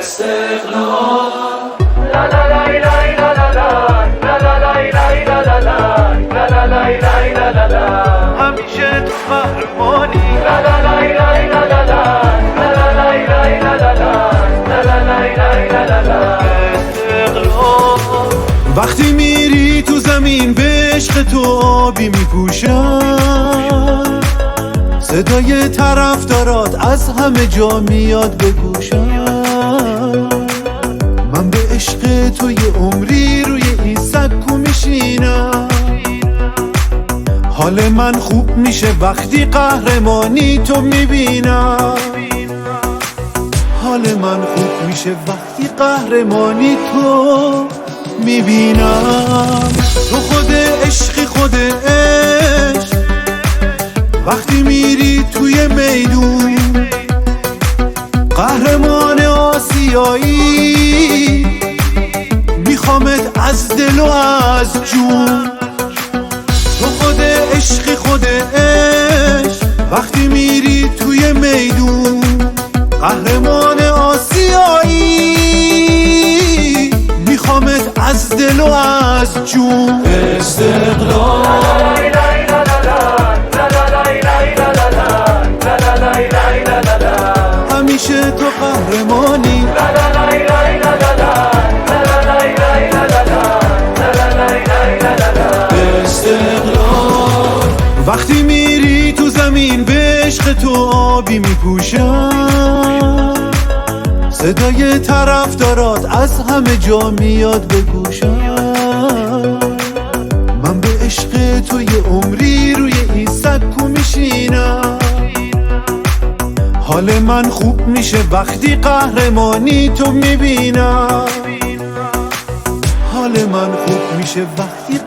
استقلال لا لا لا لا لا لا لا لا لا لا لا لا لا لا لا لا همیشه تو قهرمانی لا لا لا لا لا لا لا لا لا لا لا لا استقلال وقتی میری تو زمین به عشق تو آبی میپوشم، صدای طرفدارات از همه جا میاد به گوشم. من به عشق تو یه عمری روی این سکو میشینم. حال من خوب میشه وقتی قهرمانی تو میبینم. حال من خوب میشه وقتی قهرمانی تو میبینم. تو خود عشقی خود عشق، وقتی میری توی میدون قهرمان آسیایی، میخوامت از دل و از جون. تو خود عشقی خود عشق، وقتی میری توی میدون قهرمان آسیایی، میخوامت از دل و از جون. استقلال همیشه تو قهرمانی استقلال وقتی میری تو زمین به عشق تو آبی میپوشم، صدای طرفدارات از همه جا میاد به گوشم. من به عشق تو یه عمری روی این سکو میشینم. حال من خوب میشه وقتی قهرمانی تو میبینم. حال من خوب میشه وقتی